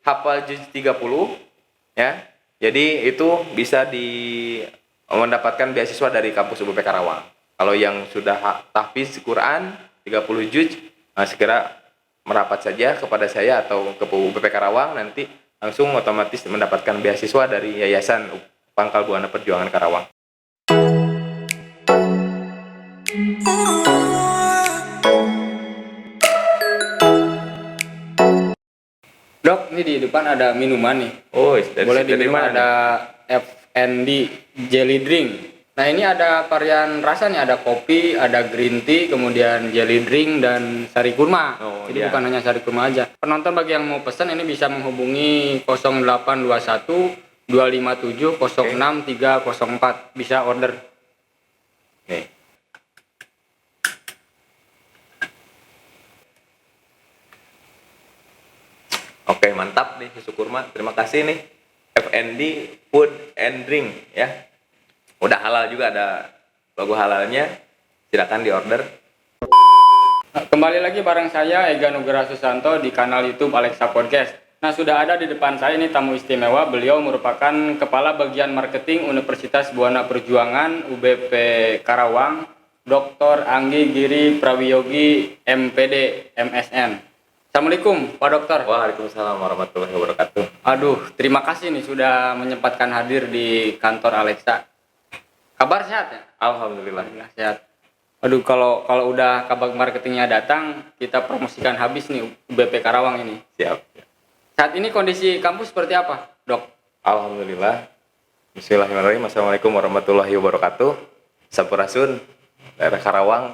hafal juz 30 ya. Jadi itu bisa mendapatkan beasiswa dari kampus UBP Karawang. Kalau yang sudah tahfiz Quran 30 juz, segera merapat saja kepada saya atau ke UBP Karawang, nanti langsung otomatis mendapatkan beasiswa dari Yayasan Pangkal Buana Perjuangan Karawang. Dok, ini di depan ada minuman nih. Oh, boleh diminum, ada FND Jelly Drink. Nah, ini ada varian rasa nih, ada kopi, ada green tea, kemudian jelly drink dan sari kurma. Jadi bukan hanya sari kurma aja. Penonton bagi yang mau pesan ini bisa menghubungi 0821 257 06304. Bisa order. Nih. Oke, mantap nih susu kurma. Terima kasih nih FND Food and Drink ya. Udah halal juga, ada logo halalnya. Silakan diorder. Kembali lagi bareng saya Ega Nugraha Susanto di kanal YouTube Alexa Podcast. Nah, sudah ada di depan saya ini tamu istimewa. Beliau merupakan Kepala Bagian Marketing Universitas Buana Perjuangan UBP Karawang, Dr. Anggi Giri Prawiyogi MPD MSN. Assalamualaikum Pak Dokter. Waalaikumsalam warahmatullahi wabarakatuh. Aduh, terima kasih nih sudah menyempatkan hadir di kantor Alexa. Kabar sehat ya? Alhamdulillah. Sehat. Aduh, kalau udah kabar marketingnya datang, kita promosikan habis nih UBP Karawang ini. Siap. Saat ini kondisi kampus seperti apa, Dok? Alhamdulillah. Bismillahirrahmanirrahim. Assalamualaikum warahmatullahi wabarakatuh. Sampurasun, daerah Karawang,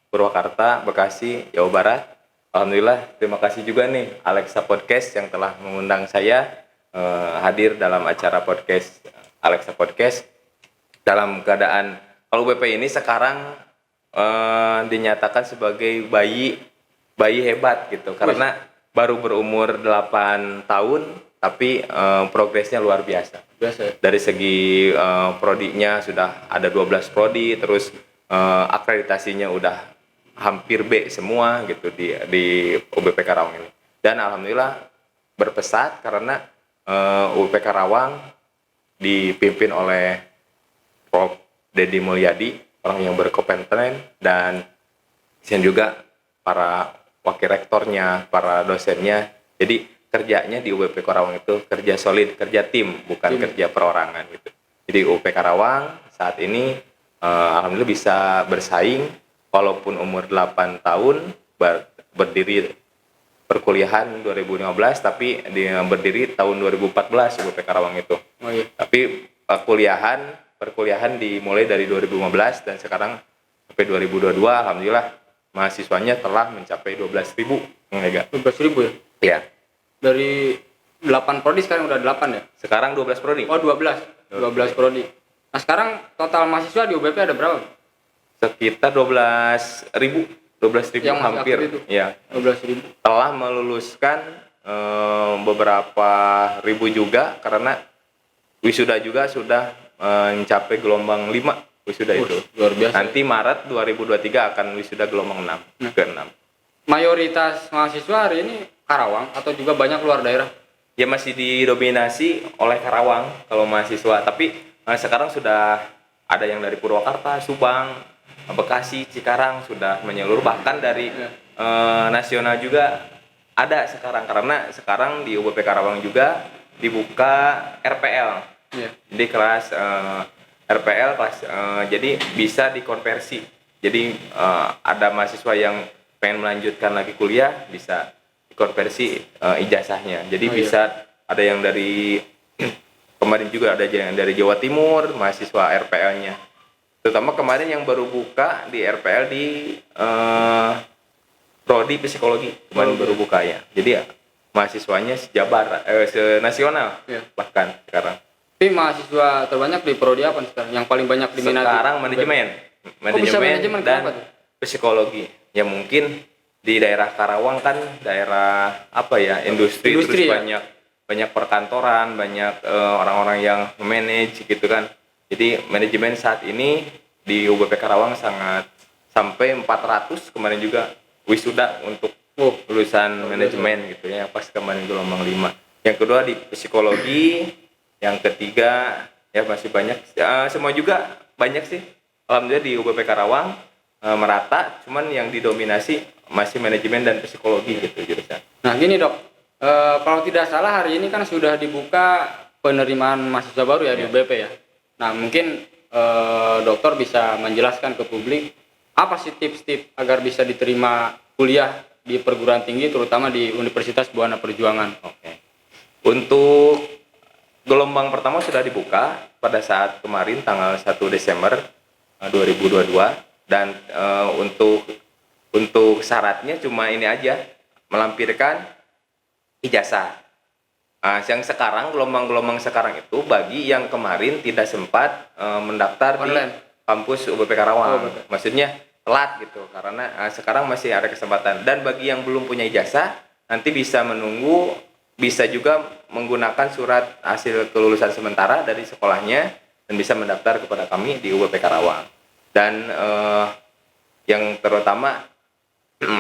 Purwakarta, Bekasi, Jawa Barat. Alhamdulillah, terima kasih juga nih Alexa Podcast yang telah mengundang saya hadir dalam acara podcast Alexa Podcast. Dalam keadaan kalau UBP ini sekarang dinyatakan sebagai bayi hebat gitu, karena baru berumur 8 tahun tapi progresnya luar biasa. Dari segi prodinya sudah ada 12 prodi, terus akreditasinya udah hampir B semua gitu di UBP Karawang ini. Dan alhamdulillah berpesat karena UBP Karawang dipimpin oleh Prof. Deddy Mulyadi, orang yang berkompeten, dan juga para wakil rektornya, para dosennya. Jadi kerjanya di UBP Karawang itu kerja solid, kerja tim, bukan kerja perorangan gitu. Jadi UBP Karawang saat ini alhamdulillah bisa bersaing. Walaupun umur 8 tahun, berdiri perkuliahan 2015, tapi dia berdiri tahun 2014 UBP Karawang itu. Oh, iya. Tapi perkuliahan dimulai dari 2015 dan sekarang sampai 2022, alhamdulillah mahasiswanya telah mencapai 12.000. 12.000 ya? Iya. Dari 8 prodi sekarang udah 8 ya? Sekarang 12 prodi. Oh, 12 prodi. Nah, sekarang total mahasiswa di UBP ada berapa? Sekitar 12.000 yang hampir ya. 12.000 telah meluluskan beberapa ribu juga, karena wisuda juga sudah mencapai gelombang 5 wisuda itu. Luar biasa. Nanti Maret 2023 akan wisuda gelombang 6 ke 6. Mayoritas mahasiswa hari ini Karawang atau juga banyak luar daerah? Ya masih didominasi oleh Karawang kalau mahasiswa, tapi sekarang sudah ada yang dari Purwakarta, Subang, Bekasi, Cikarang, sudah menyeluruh, bahkan dari nasional juga ada sekarang, karena sekarang di UBP Karawang juga dibuka RPL. Jadi kelas RPL jadi bisa dikonversi. Jadi ada mahasiswa yang pengen melanjutkan lagi kuliah bisa dikonversi ijazahnya. Jadi bisa ada yang dari kemarin juga ada yang dari Jawa Timur mahasiswa RPL-nya. Terutama kemarin yang baru buka di RPL di prodi psikologi kemarin baru buka ya. Jadi mahasiswanya sejabar senasional bahkan sekarang. Tapi mahasiswa terbanyak di prodi apa sekarang? Yang paling banyak diminati? Sekarang manajemen dan psikologi. Ya mungkin di daerah Karawang kan daerah apa ya, industri terus ya? banyak perkantoran, banyak orang-orang yang manage gitu kan. Jadi manajemen saat ini di UBP Karawang sangat, sampai 400 kemarin juga wisuda untuk lulusan manajemen gitu ya, pas kemarin gelombang 5. yang kedua di psikologi, yang ketiga ya masih banyak. Semua juga banyak sih. Alhamdulillah di UBP Karawang merata, cuman yang didominasi masih manajemen dan psikologi gitu jurusan. Nah gini dok, kalau tidak salah hari ini kan sudah dibuka penerimaan mahasiswa baru ya di UBP ya. Nah mungkin dokter bisa menjelaskan ke publik apa sih tips-tips agar bisa diterima kuliah di perguruan tinggi terutama di Universitas Buana Perjuangan. Oke. Untuk gelombang pertama sudah dibuka pada saat kemarin tanggal 1 Desember 2022 dan untuk syaratnya cuma ini aja, melampirkan ijazah. Yang sekarang gelombang-gelombang sekarang itu bagi yang kemarin tidak sempat mendaftar Online. di kampus UBP Karawang. betul. Maksudnya telat gitu karena sekarang masih ada kesempatan. Dan bagi yang belum punya ijazah nanti bisa menunggu, bisa juga menggunakan surat hasil kelulusan sementara dari sekolahnya dan bisa mendaftar kepada kami di UBP Karawang. Dan yang terutama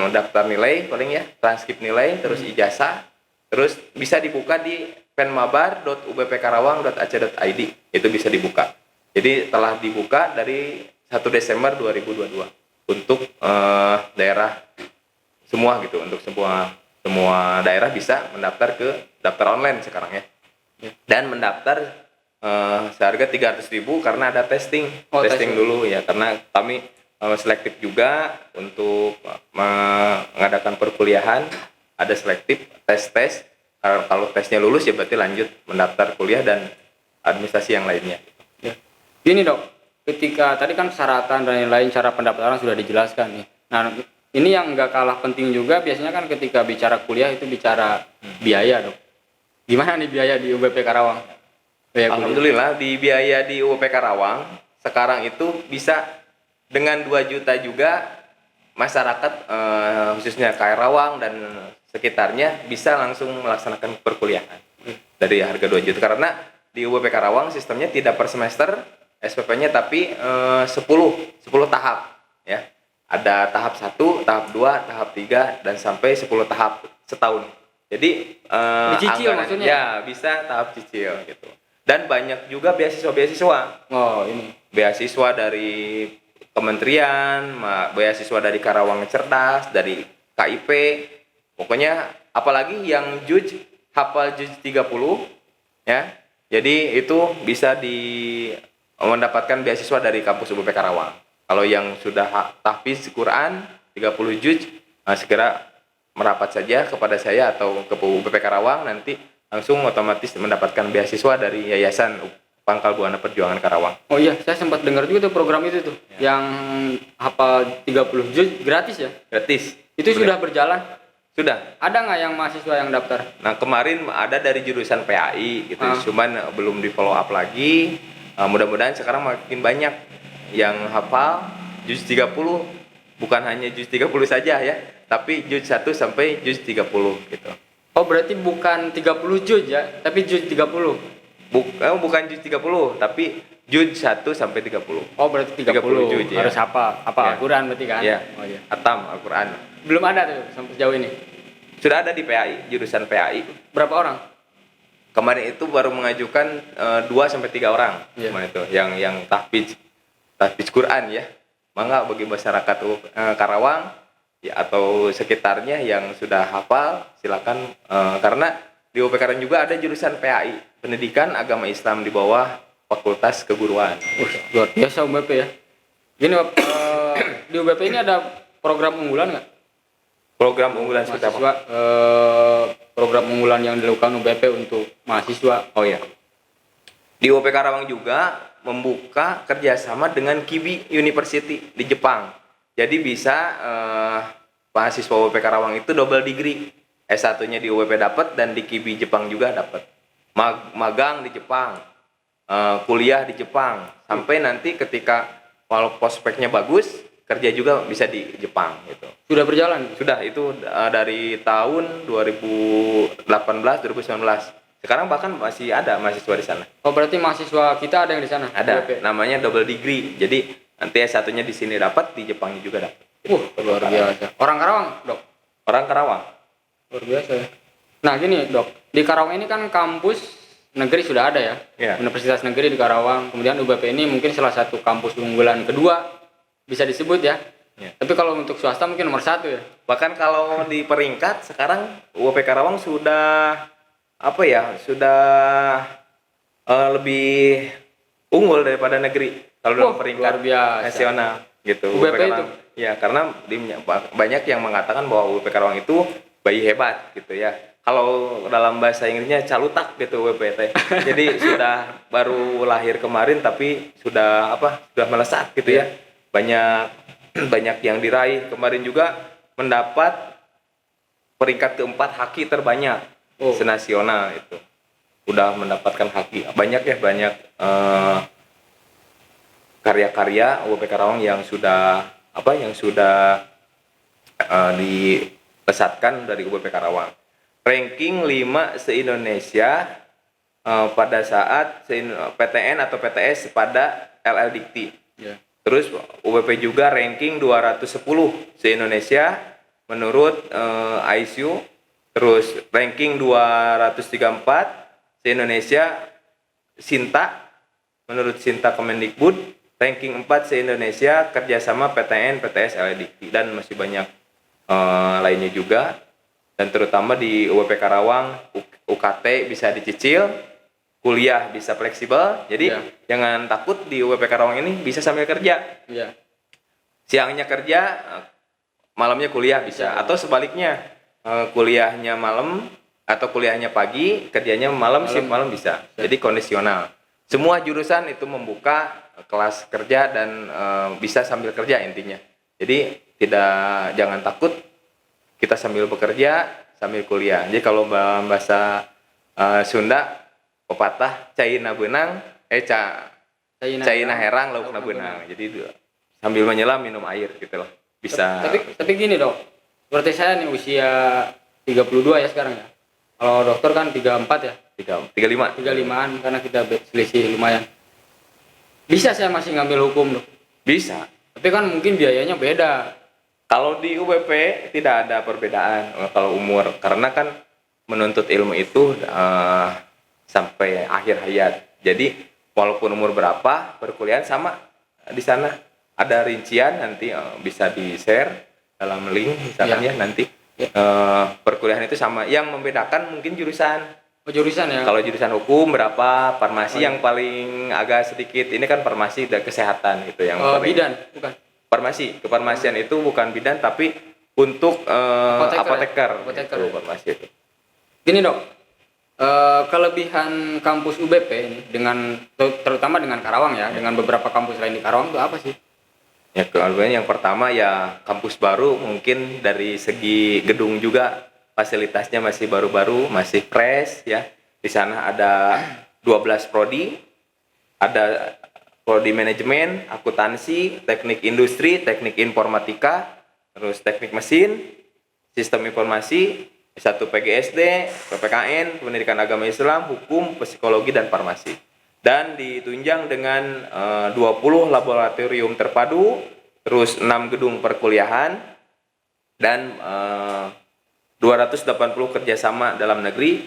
daftar nilai paling ya, transkrip nilai, terus ijazah, terus bisa dibuka di penmabar.ubpkarawang.ac.id, itu bisa dibuka. Jadi telah dibuka dari 1 Desember 2022 untuk daerah semua gitu, untuk semua daerah bisa mendaftar ke daftar online sekarang ya. Dan mendaftar seharga 300.000 karena ada testing testing dulu ya, karena kami selektif juga untuk mengadakan perkuliahan, ada selektif tes. Kalau tesnya lulus ya berarti lanjut mendaftar kuliah dan administrasi yang lainnya. Ya. Gini dok, ketika tadi kan persyaratan dan lain-lain cara pendaftaran sudah dijelaskan nih. Nah ini yang nggak kalah penting juga biasanya kan ketika bicara kuliah itu bicara biaya dok. Gimana nih biaya di UBP Karawang? Biaya kuliah. Alhamdulillah di biaya di UUP Karawang sekarang itu bisa dengan 2 juta juga masyarakat khususnya Karawang dan sekitarnya bisa langsung melaksanakan perkuliahan dari harga 2 juta, karena di UUP Karawang sistemnya tidak per semester SPP-nya tapi 10 tahap ya. Ada tahap 1, tahap 2, tahap 3 dan sampai 10 tahap setahun. Jadi dicicil maksudnya? Ya, bisa tahap cicil gitu. Dan banyak juga beasiswa. Oh ini. Beasiswa dari kementerian, beasiswa dari Karawang Cerdas, dari KIP. Pokoknya apalagi yang juz hafal juz 30 ya. Jadi itu bisa mendapatkan beasiswa dari kampus UBP Karawang. Kalau yang sudah tahfiz Quran 30 juz, segera merapat saja kepada saya atau ke UBP Karawang, nanti langsung otomatis mendapatkan beasiswa dari Yayasan Pangkal Buana Perjuangan Karawang. Oh iya, saya sempat dengar juga tuh program itu tuh, yang hafal 30 juz gratis ya? Gratis. Itu sudah berjalan? Sudah. Ada nggak yang mahasiswa yang daftar? Nah kemarin ada dari jurusan PAI gitu, cuman belum di follow up lagi. Mudah-mudahan sekarang makin banyak yang hafal juz 30, bukan hanya juz 30 saja ya, tapi juz 1 sampai juz 30 gitu. Oh berarti bukan 30 juz ya, tapi juz 30. Bukan juz 30, tapi juz 1 sampai 30. Oh berarti 30 juz ya. harus apa Ya. Al-Quran berarti kan? Iya. Oh iya. Khatam Al-Quran. Belum ada tuh sampai sejauh ini. Sudah ada di PAI, jurusan PAI. Berapa orang? Kemarin itu baru mengajukan 2 sampai 3 orang. Iya. Kemarin itu yang tahfiz Quran ya. Mangga bagi masyarakat Karawang ya atau sekitarnya yang sudah hafal silakan, karena di UP Karawang juga ada jurusan PAI, Pendidikan Agama Islam, di bawah Fakultas Keguruan. Luar biasa UBP ya. Gini Pak, di UBP ini ada program unggulan nggak? Program unggulan seperti apa? Mahasiswa, program unggulan yang dilakukan UBP untuk mahasiswa. Oh ya. Di UP Karawang juga membuka kerjasama dengan Kibi University di Jepang. Jadi bisa mahasiswa UP Karawang itu double degree. S1-nya di UP dapat dan di Kibi Jepang juga dapat. Magang di Jepang, kuliah di Jepang, sampai nanti ketika kalau prospeknya bagus, kerja juga bisa di Jepang gitu. Sudah berjalan? Sudah, itu dari tahun 2018 2019. Sekarang bahkan masih ada mahasiswa di sana. Oh berarti mahasiswa kita ada yang di sana? Ada, UBP. namanya double degree. Jadi nanti S1-nya di sini dapat, di Jepangnya juga dapat. Luar biasa. Orang Karawang, Dok? Orang Karawang. Luar biasa ya. Nah gini dok, di Karawang ini kan kampus negeri sudah ada ya, Iya. Universitas Negeri di Karawang. Kemudian UBP ini mungkin salah satu kampus unggulan kedua bisa disebut ya. Iya. Tapi kalau untuk swasta mungkin nomor 1 ya. Bahkan kalau di peringkat sekarang UP Karawang sudah apa ya? Sudah lebih unggul daripada negeri kalau dalam Wah, peringkat luar biasa. nasional gitu. UBP Karawang. itu? Ya, karena banyak yang mengatakan bahwa UP Karawang itu bayi hebat gitu ya. Kalau dalam bahasa Inggrisnya calutak gitu UPT. Jadi sudah baru lahir kemarin tapi sudah sudah melesat gitu ya. Banyak banyak yang diraih. Kemarin juga mendapat peringkat keempat haki terbanyak senasional itu. Udah mendapatkan haki. Banyak karya-karya UP Karawang yang sudah dilesatkan dari UP Karawang. Ranking 5 se-Indonesia pada saat PTN atau PTS pada LL Dikti. Ya. Terus UBP juga ranking 210 se-Indonesia menurut ISU. Terus ranking 234 se-Indonesia Sinta menurut Sinta Kemendikbud. Ranking 4 se-Indonesia kerjasama PTN, PTS, LL Dikti. Dan masih banyak lainnya juga. Dan terutama di UP Karawang UKT bisa dicicil, kuliah bisa fleksibel. Jadi jangan takut di UP Karawang ini bisa sambil kerja. Iya. Siangnya kerja, malamnya kuliah bisa. Atau sebaliknya, kuliahnya malam atau kuliahnya pagi, kerjanya malam, shift malam bisa. Jadi kondisional. Semua jurusan itu membuka kelas kerja dan bisa sambil kerja intinya. Jadi jangan takut. Kita sambil bekerja, sambil kuliah. Jadi kalau bahasa Sunda, pepatah caina benang, caina herang, laukna benang. Jadi sambil menyelam minum air gitu loh. Bisa. Tapi gini dok, berarti saya nih usia 32 ya sekarang ya. Kalau dokter kan 34 ya. 35. 35an karena kita selisih lumayan. Bisa saya masih ngambil hukum dok? Bisa. Tapi kan mungkin biayanya beda. Kalau di UBP tidak ada perbedaan kalau umur, karena kan menuntut ilmu itu sampai akhir hayat. Jadi walaupun umur berapa, perkuliahan sama di sana. Ada rincian nanti bisa di-share dalam link misalkan ya nanti. Perkuliahan itu sama. Yang membedakan mungkin jurusan. Oh, jurusan ya. Kalau jurusan hukum berapa, farmasi yang paling agak sedikit. Ini kan farmasi dan kesehatan gitu yang paling. Bidan, bukan. Farmasi, kefarmasian itu bukan bidan tapi untuk apoteker. Itu farmasi itu. Gini dok, kelebihan kampus UBP ini dengan terutama dengan Karawang ya, dengan beberapa kampus lain di Karawang itu apa sih? Ya, kelebihan yang pertama ya kampus baru, mungkin dari segi gedung juga fasilitasnya masih baru-baru, masih fresh ya. Di sana ada 12 prodi, ada prodi manajemen, akuntansi, teknik industri, teknik informatika, terus teknik mesin, sistem informasi, S1 PGSD, PPKN, pendidikan agama Islam, hukum, psikologi, dan farmasi. Dan ditunjang dengan 20 laboratorium terpadu, terus 6 gedung perkuliahan, dan 280 kerjasama dalam negeri,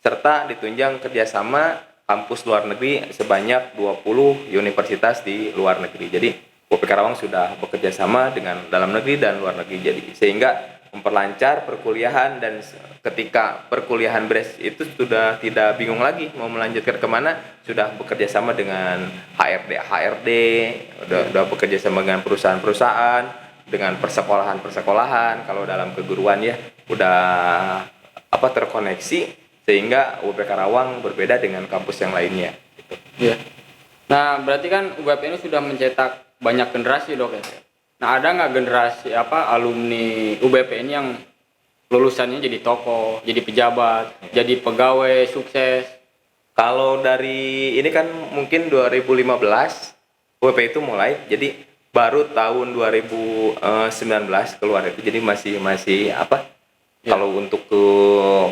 serta ditunjang kerjasama kampus luar negeri sebanyak 20 universitas di luar negeri. Jadi UP Karawang sudah bekerja sama dengan dalam negeri dan luar negeri. Jadi sehingga memperlancar perkuliahan, dan ketika perkuliahan beres itu sudah tidak bingung lagi mau melanjutkan kemana, sudah bekerja sama dengan HRD, udah bekerja sama dengan perusahaan-perusahaan, dengan persekolahan. Kalau dalam keguruan ya udah terkoneksi, sehingga UP Karawang berbeda dengan kampus yang lainnya. Gitu. Iya. Nah berarti kan UBP ini sudah mencetak banyak generasi dok ya. Nah ada nggak generasi alumni UBP ini yang lulusannya jadi tokoh, jadi pejabat, jadi pegawai sukses? Kalau dari ini kan mungkin 2015 UBP itu mulai, jadi baru tahun 2019 keluar itu, jadi masih ya. Kalau untuk ke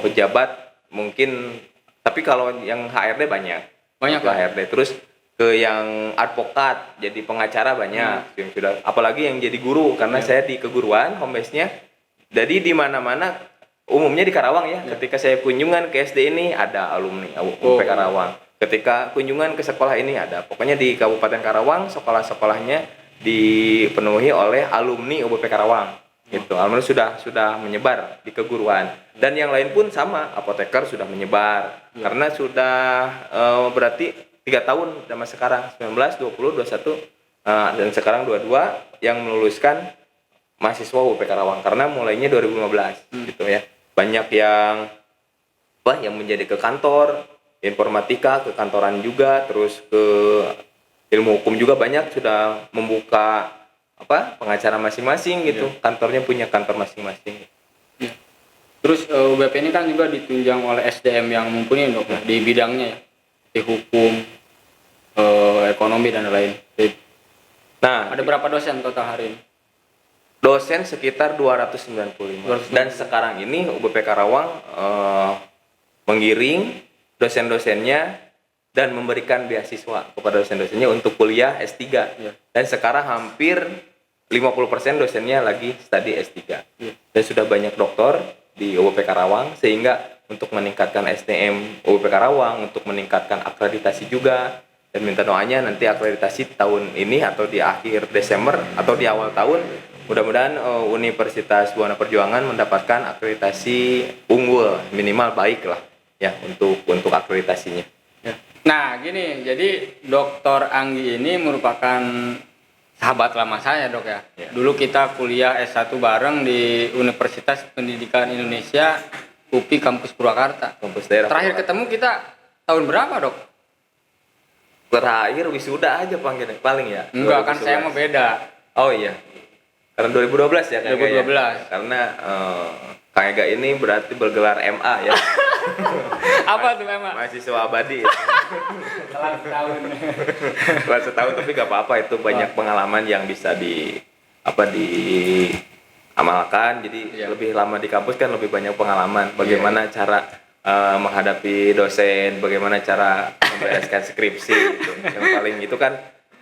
pejabat mungkin, tapi kalau yang HRD banyak HRD. Terus ke yang advokat jadi pengacara banyak yang sudah, apalagi yang jadi guru, karena saya di keguruan home base-nya, jadi di mana-mana umumnya di Karawang ya. Ketika saya kunjungan ke SD ini ada alumni UP Karawang. Ketika kunjungan ke sekolah ini ada. Pokoknya di Kabupaten Karawang sekolah-sekolahnya dipenuhi oleh alumni UP Karawang. Gitu. Alhamdulillah sudah menyebar di keguruan. Dan yang lain pun sama, apoteker sudah menyebar. Karena sudah berarti 3 tahun sama sekarang 19, 20, 21 dan sekarang 22 yang meluluskan mahasiswa UP Karawang karena mulainya 2015 gitu ya. Banyak yang menjadi ke kantor informatika, ke kantoran juga, terus ke ilmu hukum juga banyak sudah membuka pengacara masing-masing gitu. Kantornya punya kantor masing-masing. Terus UBP ini kan juga ditunjang oleh SDM yang mumpuni dok di bidangnya ya, di hukum, ekonomi dan lain. Nah, ada berapa dosen total hari ini? Dosen sekitar 295. Dan sekarang ini UBP Karawang menggiring dosen-dosennya dan memberikan beasiswa kepada dosen-dosennya untuk kuliah S3. Dan sekarang hampir 50% dosennya lagi studi S3. Dan sudah banyak doktor di UBP Karawang sehingga untuk meningkatkan SDM UBP Karawang, untuk meningkatkan akreditasi juga, dan minta doanya nanti akreditasi tahun ini atau di akhir Desember atau di awal tahun mudah-mudahan Universitas Buana Perjuangan mendapatkan akreditasi unggul minimal baik lah ya untuk akreditasinya. Nah gini, jadi Dr. Anggi ini merupakan sahabat lama saya dok ya. Dulu kita kuliah S1 bareng di Universitas Pendidikan Indonesia UPI Kampus Purwakarta. Kampus daerah. Terakhir ketemu kita tahun berapa dok? Terakhir wisuda aja paling ya. Enggak kan saya mau beda. Oh iya. Karena 2012 ya kayaknya. 2012. Ya. Karena Kang Ega ini berarti bergelar MA ya. Apa tuh MA? Mahasiswa abadi. Telat setahun. Telat setahun tapi gak apa-apa, itu banyak pengalaman yang bisa diamalkan. Jadi lebih lama di kampus kan lebih banyak pengalaman. Bagaimana cara menghadapi dosen, bagaimana cara membereskan skripsi gitu. Yang paling itu kan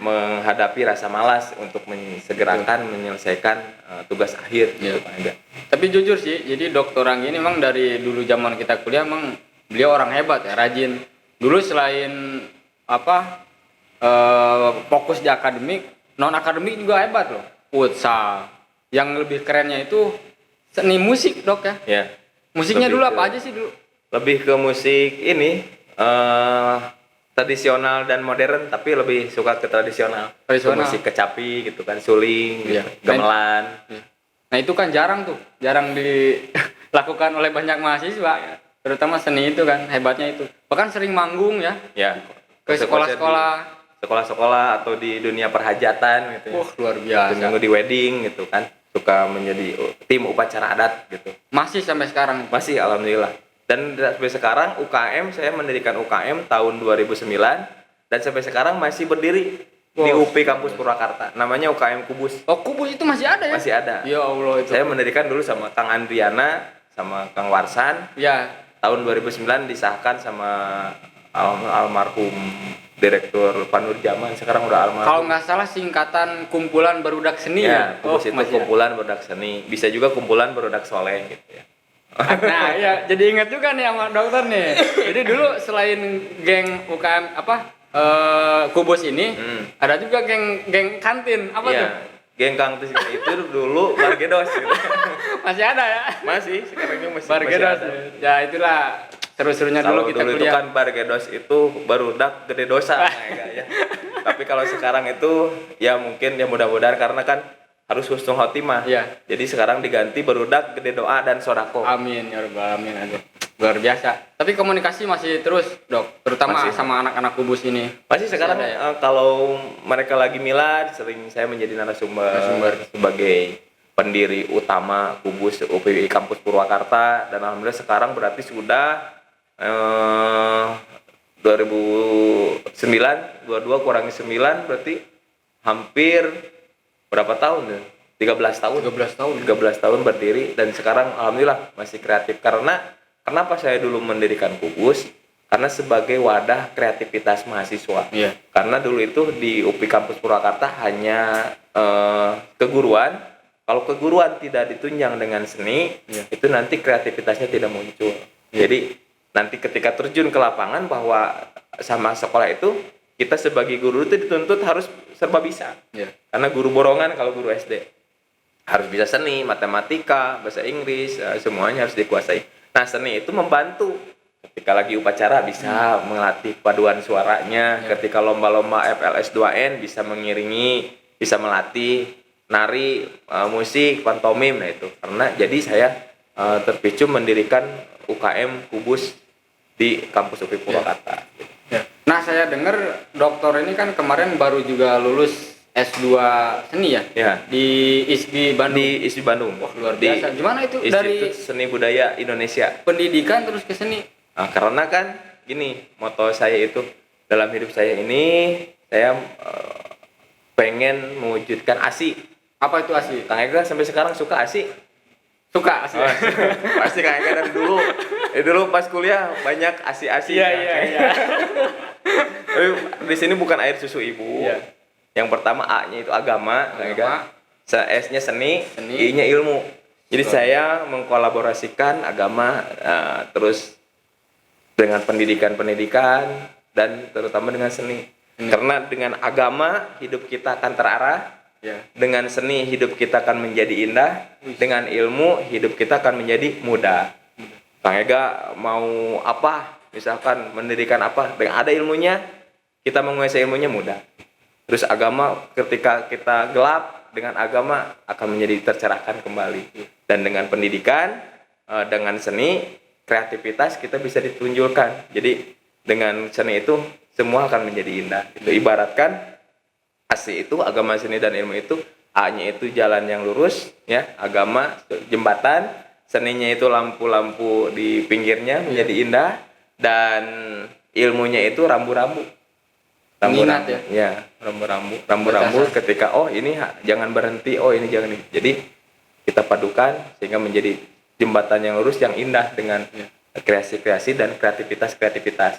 menghadapi rasa malas untuk menyegerakan menyelesaikan tugas akhir gitu Pak Ega. Tapi jujur sih, jadi Dr. Anggi ini memang dari dulu zaman kita kuliah memang beliau orang hebat ya, rajin. Dulu selain fokus di akademik, non akademik juga hebat loh. Futsal. Yang lebih kerennya itu seni musik dok ya. Ya. Musiknya dulu apa aja sih dulu? Lebih ke musik ini tradisional dan modern, tapi lebih suka ke tradisional. Musik kecapi gitu kan, suling, gitu, gamelan. Nah itu kan jarang dilakukan oleh banyak mahasiswa, terutama seni itu kan hebatnya itu. Bahkan sering manggung ya. Ke sekolah-sekolah atau di dunia perhajatan gitu. Luar biasa. Minggu di wedding gitu kan, suka menjadi tim upacara adat gitu. Masih sampai sekarang? Masih, alhamdulillah. Dan sampai sekarang UKM, saya mendirikan UKM tahun 2009 dan sampai sekarang masih berdiri di UPI Kampus Purwakarta. Namanya UKM Kubus. Oh, Kubus itu masih ada ya? Masih ada. Ya Allah itu. Saya mendirikan dulu sama Kang Andriana sama Kang Warsan. Ya. Tahun 2009 disahkan sama almarhum Direktur Panur Jaman, sekarang udah almarhum. Kalau nggak salah singkatan Kumpulan Barudak Seni ya? Kubus itu Kumpulan Barudak Seni. Bisa juga Kumpulan Barudak Soleh gitu ya. Nah iya, jadi ingat juga nih sama dokter nih. Jadi dulu selain geng UKM Kubus ini, ada juga geng kantin. Apa tuh? Geng kantin itu dulu Bargedos gitu. Masih ada ya? Masih, sekarang ini masih Bargedos. Masih ada. Ya itulah seru-serunya dulu kita kuliah. Itu kan Bargedos itu barudak gede dosa ya. Tapi kalau sekarang itu ya mungkin ya mudah-mudahan karena kan harus husnul khotimah. Iya. Jadi sekarang diganti barudak gede doa dan sodako. Amin ya rabbal alamin. Luar biasa. Tapi komunikasi masih terus dok, terutama masih sama anak-anak Kubus ini. Masih sekarang ya? Kalau mereka lagi milad sering saya menjadi narasumber sebagai pendiri utama Kubus UPI Kampus Purwakarta, dan alhamdulillah sekarang berarti sudah 2009 22 kurangi 9 berarti hampir berapa tahun ya? 13 tahun berdiri, dan sekarang alhamdulillah masih kreatif. Karena kenapa saya dulu mendirikan Kubus? Karena sebagai wadah kreativitas mahasiswa. Karena dulu itu di UPI Kampus Purwakarta hanya keguruan. kalau keguruan tidak ditunjang dengan seni, itu nanti kreativitasnya tidak muncul. Jadi nanti ketika terjun ke lapangan bahwa sama sekolah itu kita sebagai guru itu dituntut harus serba bisa. Karena guru borongan kalau guru SD harus bisa seni, matematika, bahasa Inggris, semuanya harus dikuasai. Nah, seni itu membantu ketika lagi upacara bisa melatih paduan suaranya, ketika lomba-lomba FLS 2N bisa mengiringi, bisa melatih nari, musik, pantomim. Nah itu karena jadi saya terpicu mendirikan UKM Kubus di kampus UPI Purwakarta. Nah, saya dengar dokter ini kan kemarin baru juga lulus S2 seni ya? Di ISBI Bandung. Di ISBI Bandung. Wah, luar biasa. Gimana itu Institut dari Seni Budaya Indonesia. pendidikan terus ke seni? Nah, karena kan gini, moto saya itu dalam hidup saya ini saya pengen mewujudkan ASI. Apa itu ASI? Kang Ega sampai sekarang suka ASI? Suka ASI. Pasti Kang Ega dari dulu. Dulu pas kuliah banyak ASI-ASI. Iya. Tapi di sini bukan air susu ibu. Iya. Yang pertama A-nya itu agama, Kang Ega. S-nya seni, I-nya ilmu. Jadi saya mengkolaborasikan agama terus dengan pendidikan dan terutama dengan seni. Karena dengan agama hidup kita akan terarah. Dengan seni hidup kita akan menjadi indah, dengan ilmu hidup kita akan menjadi mudah. Kang Ega mau apa? Misalkan mendirikan apa? Dengan ada ilmunya, kita menguasai ilmunya mudah. Terus agama ketika kita gelap, dengan agama akan menjadi tercerahkan kembali. Dan dengan pendidikan, dengan seni, kreativitas kita bisa ditunjukkan. Jadi dengan seni itu semua akan menjadi indah. Itu ibaratkan ASI itu agama, seni dan ilmu itu, A-nya itu jalan yang lurus, ya, agama jembatan, seninya itu lampu-lampu di pinggirnya menjadi indah, dan ilmunya itu rambu-rambu. Mengingat Rambu-rambu ketika ini jangan berhenti, ini jangan. Jadi kita padukan sehingga menjadi jembatan yang lurus yang indah dengan kreasi-kreasi dan kreativitas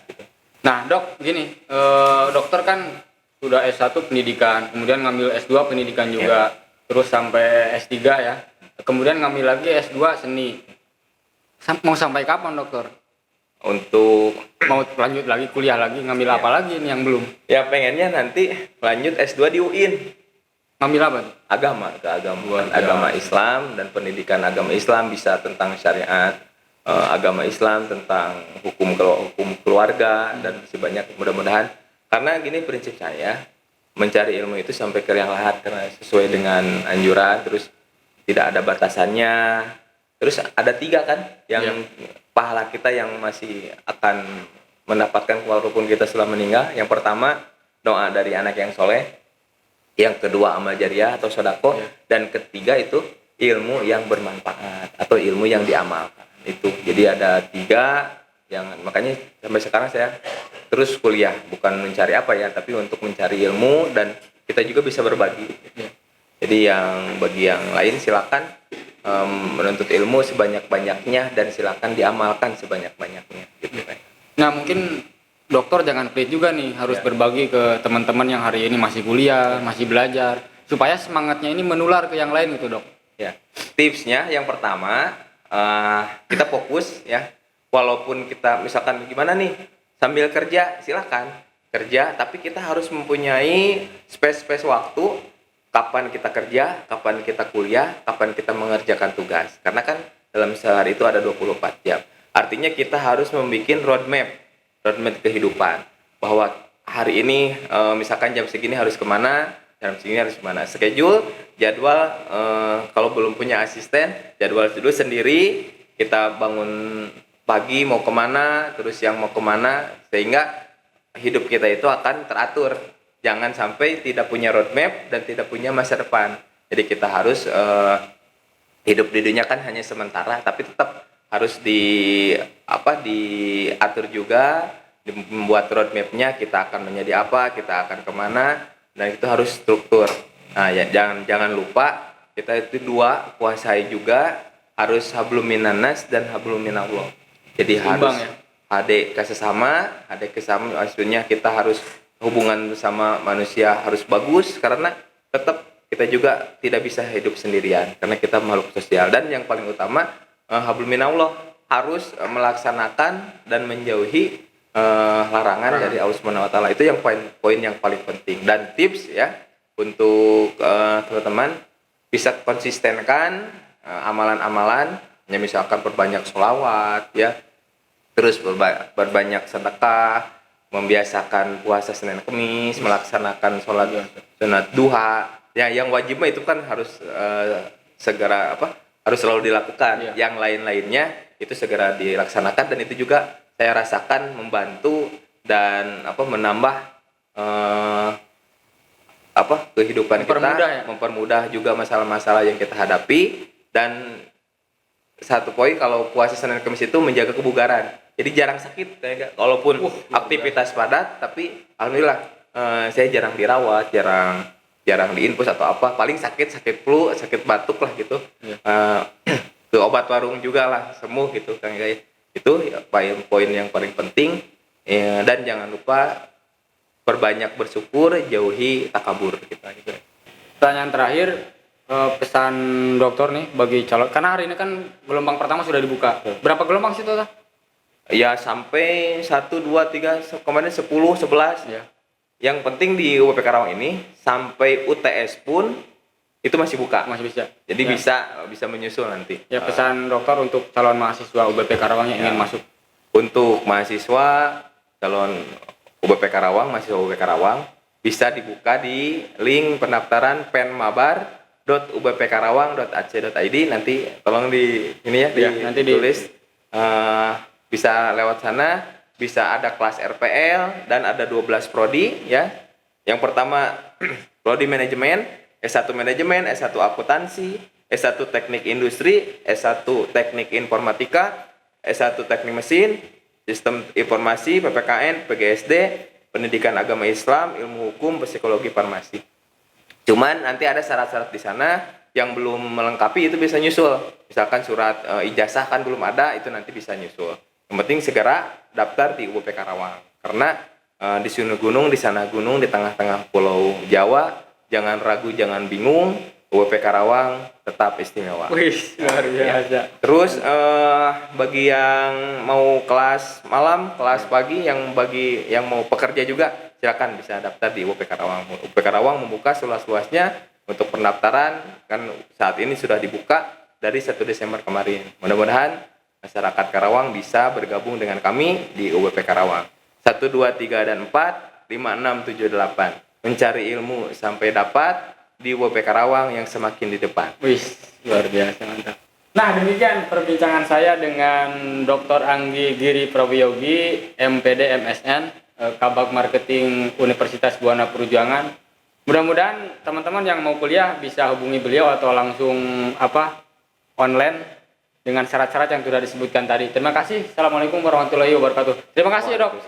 gitu. Nah, Dok, gini, dokter kan sudah S1 pendidikan, kemudian ngambil S2 pendidikan juga, terus sampai S3 ya. Kemudian ngambil lagi S2 seni. Mau sampai kapan, dokter? Untuk mau lanjut lagi kuliah lagi, ngambil apa lagi nih yang belum? Ya pengennya nanti lanjut S2 di UIN. Ngambil apa tuh? Agama Islam dan pendidikan agama Islam, bisa tentang syariat, agama Islam, tentang hukum keluarga dan masih banyak. Mudah-mudahan, karena gini prinsip saya, mencari ilmu itu sampai ke yang lahat karena sesuai dengan anjuran, terus tidak ada batasannya. Terus ada 3 kan yang pahala kita yang masih akan mendapatkan walaupun kita setelah meninggal. Yang pertama doa dari anak yang soleh, yang kedua amal jariah atau sedekah, dan ketiga itu ilmu yang bermanfaat atau ilmu yang diamalkan. Itu jadi ada 3 yang makanya sampai sekarang saya terus kuliah, bukan mencari apa ya, tapi untuk mencari ilmu dan kita juga bisa berbagi. Jadi yang bagi yang lain silakan menuntut ilmu sebanyak-banyaknya dan silakan diamalkan sebanyak-banyaknya gitu kan. Nah, mungkin dokter jangan pelit juga nih, harus berbagi ke teman-teman yang hari ini masih kuliah, masih belajar, supaya semangatnya ini menular ke yang lain gitu, Dok. Ya. Tipsnya yang pertama, kita fokus ya. Walaupun kita misalkan gimana nih, sambil kerja silakan kerja, tapi kita harus mempunyai space waktu. Kapan kita kerja, kapan kita kuliah, kapan kita mengerjakan tugas. Karena kan dalam sehari itu ada 24 jam. Artinya kita harus membuat roadmap kehidupan. Bahwa hari ini misalkan jam segini harus kemana, jam segini harus kemana. Schedule, jadwal, kalau belum punya asisten, jadwal dulu sendiri. Kita bangun pagi mau kemana, terus yang mau kemana. Sehingga hidup kita itu akan teratur. Jangan sampai tidak punya roadmap dan tidak punya masa depan. Jadi kita harus hidup di dunia kan hanya sementara, tapi tetap harus diatur juga, membuat roadmapnya, kita akan menjadi apa, kita akan kemana, dan itu harus struktur. Nah ya jangan lupa kita itu 2 kuasai juga, harus hablum minannas dan hablum minallah. Jadi Seimbang, harus HD ke sesama, maksudnya kita harus hubungan sama manusia harus bagus, karena tetap kita juga tidak bisa hidup sendirian karena kita makhluk sosial. Dan yang paling utama hablum minallah, harus melaksanakan dan menjauhi larangan dari Allah Subhanahu wa taala. Itu yang poin yang paling penting. Dan tips ya untuk teman-teman bisa konsistenkan amalan-amalan, ya misalkan perbanyak sholawat ya, terus berbanyak sedekah, membiasakan puasa Senin Kemis, melaksanakan sholat sunat duha. Ya, yang wajib mah itu kan harus segera harus selalu dilakukan. Yang lain-lainnya itu segera dilaksanakan, dan itu juga saya rasakan membantu dan menambah kehidupan kita, mempermudah juga masalah-masalah yang kita hadapi. Dan satu poin, kalau puasa Senin Kamis itu menjaga kebugaran. Jadi jarang sakit, walaupun aktivitas padat, tapi alhamdulillah saya jarang dirawat, jarang diinfus atau apa. Paling sakit flu, sakit batuk lah gitu. Ke obat warung juga lah, sembuh gitu Kang Gaya. Itu poin yang paling penting. Dan jangan lupa perbanyak bersyukur, jauhi takabur gitu. Pertanyaan terakhir, pesan dokter nih bagi calon, karena hari ini kan gelombang pertama sudah dibuka. Berapa gelombang sih total? Ya sampai 1, 2, 3, kemarin 10, 11 ya. Yang penting di UPP Karawang ini sampai UTS pun itu masih buka. Masih bisa. Jadi bisa menyusul nanti. Ya, pesan dokter untuk calon mahasiswa UBP Karawang yang ingin masuk. Untuk mahasiswa calon UBP Karawang, mahasiswa UBP Karawang bisa dibuka di link pendaftaran penmabar.ubpkarawang.ac.id. Nanti tolong nanti ditulis. Bisa lewat sana, bisa ada kelas RPL dan ada 12 prodi ya. Yang pertama prodi manajemen, S1 manajemen, S1 akuntansi, S1 teknik industri, S1 teknik informatika, S1 teknik mesin, sistem informasi, PPKN, PGSD, pendidikan agama Islam, ilmu hukum, psikologi, farmasi. Cuman nanti ada syarat-syarat di sana yang belum melengkapi, itu bisa nyusul. Misalkan surat ijazah kan belum ada, itu nanti bisa nyusul. Yang penting segera daftar di UPP Karawang. Karena di sini gunung, di sana gunung, di tengah-tengah Pulau Jawa, jangan ragu, jangan bingung. UPP Karawang tetap istimewa. Wih, luar biasa. Ya. Terus bagi yang mau kelas malam, kelas pagi, bagi yang mau pekerja juga, silakan bisa daftar di UPP Karawang. UPP Karawang membuka seluas-luasnya untuk pendaftaran, kan saat ini sudah dibuka dari 1 Desember kemarin. Mudah-mudahan masyarakat Karawang bisa bergabung dengan kami di UPP Karawang. 1, 2, 3, dan 4, 5, 6, 7, 8. Mencari ilmu sampai dapat di UPP Karawang yang semakin di depan. Wih, luar biasa, mantap. Nah, demikian perbincangan saya dengan Dr. Anggi Giri Prawiyogi, MPD MSN, Kabag Marketing Universitas Buana Perjuangan. Mudah-mudahan teman-teman yang mau kuliah bisa hubungi beliau atau langsung online dengan syarat-syarat yang sudah disebutkan tadi. Terima kasih. Assalamualaikum warahmatullahi wabarakatuh. Terima kasih, Dok.